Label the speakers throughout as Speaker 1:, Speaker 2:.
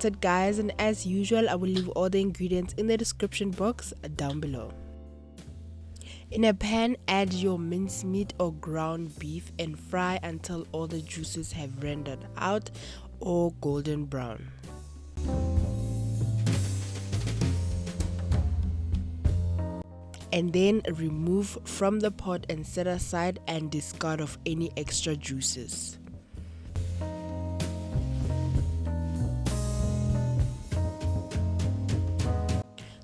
Speaker 1: sorted, guys, and as usual I will leave all the ingredients in the description box down below. In a pan, add your mincemeat or ground beef and fry until all the juices have rendered out or golden brown. And then remove from the pot and set aside and discard of any extra juices.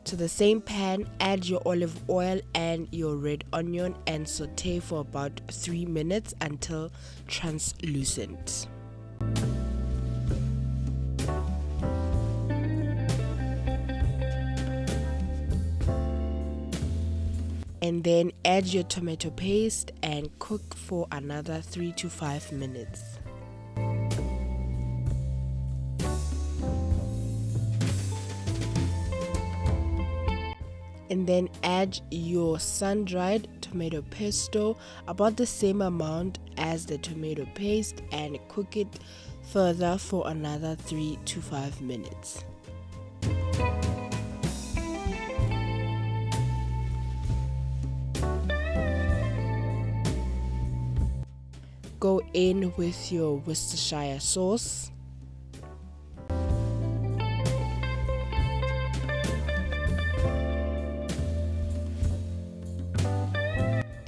Speaker 1: To the same pan, add your olive oil and your red onion and saute for about 3 minutes until translucent. And then add your tomato paste and cook for another 3 to 5 minutes. And then add your sun-dried tomato pesto, about the same amount as the tomato paste, and cook it further for another 3 to 5 minutes. Go in with your Worcestershire sauce.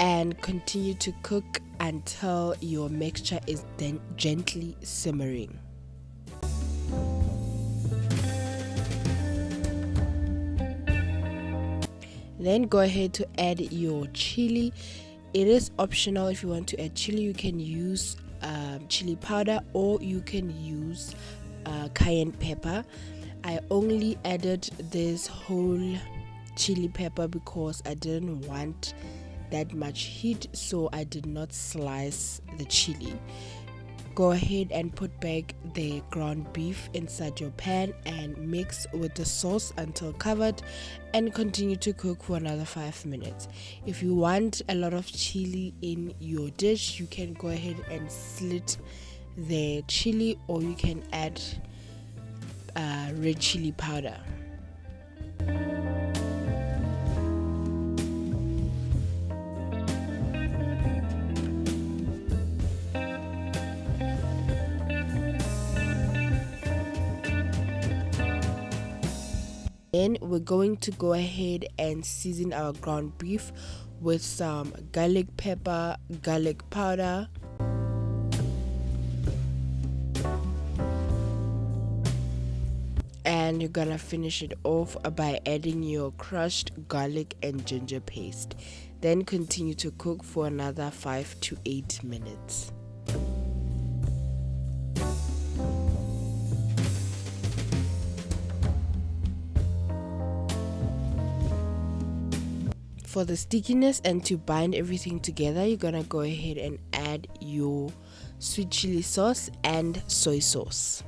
Speaker 1: And continue to cook until your mixture is then gently simmering. Then go ahead to add your chili. It is optional. If you want to add chili, you can use chili powder or you can use cayenne pepper. I only added this whole chili pepper because I didn't want that much heat, so I did not slice the chili. Go ahead and put back the ground beef inside your pan and mix with the sauce until covered, and continue to cook for another 5 minutes. If you want a lot of chili in your dish, you can go ahead and slit the chili, or you can add red chili powder. Then we're going to go ahead and season our ground beef with some garlic pepper, garlic powder, and you're gonna finish it off by adding your crushed garlic and ginger paste. Then continue to cook for another 5 to 8 minutes. For the stickiness and to bind everything together, you're gonna go ahead and add your sweet chili sauce and soy sauce.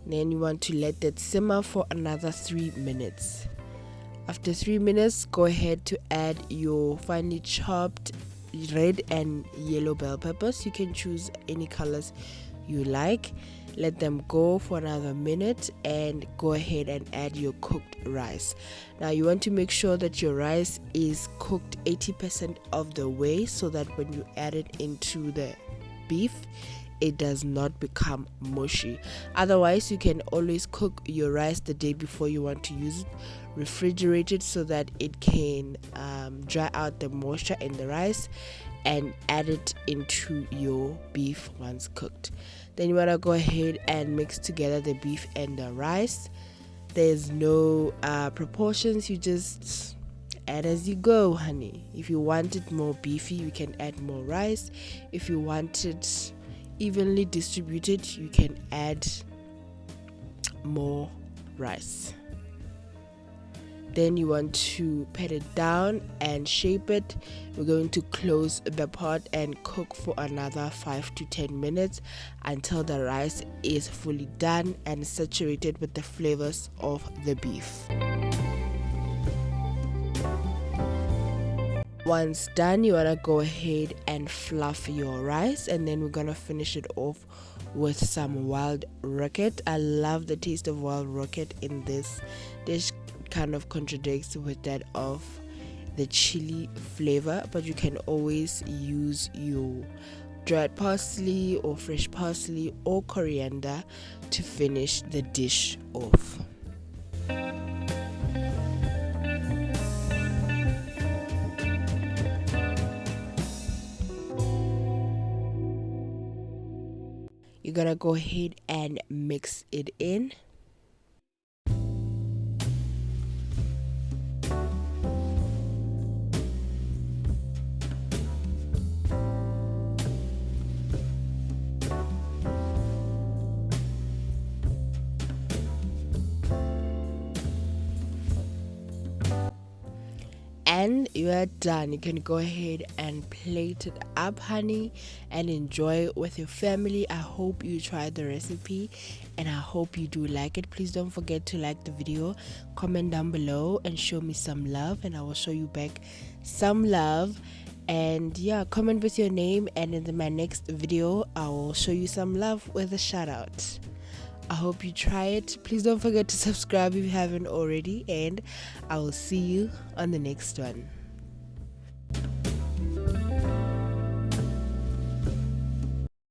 Speaker 1: Then you want to let that simmer for another 3 minutes. After 3 minutes, go ahead to add your finely chopped red and yellow bell peppers. You can choose any colors you like. Let them go for another minute and go ahead and add your cooked rice. Now you want to make sure that your rice is cooked 80% of the way, so that when you add it into the beef, it does not become mushy. Otherwise, you can always cook your rice the day before you want to use it, refrigerate it so that it can dry out the moisture in the rice, and add it into your beef once cooked. Then you want to go ahead and mix together the beef and the rice. There's no proportions, you just add as you go, honey. If you want it more beefy, you can add more rice. If you want it evenly distributed, you can add more rice. Then you want to pat it down and shape it. We're going to close the pot and cook for another 5 to 10 minutes until the rice is fully done and saturated with the flavors of the beef. Once done, you want to go ahead and fluff your rice, and then we're going to finish it off with some wild rocket. I love the taste of wild rocket in this dish. Kind of contradicts with that of the chili flavor, but you can always use your dried parsley or fresh parsley or coriander to finish the dish off. You're gonna go ahead and mix it in. And you are done. You can go ahead and plate it up, honey, and enjoy it with your family. I hope you tried the recipe and I hope you do like it. Please don't forget to like the video, comment down below and show me some love, and I will show you back some love. And yeah, comment with your name, and in my next video I will show you some love with a shout out. I hope you try it. Please don't forget to subscribe if you haven't already, and I will see you on the next one.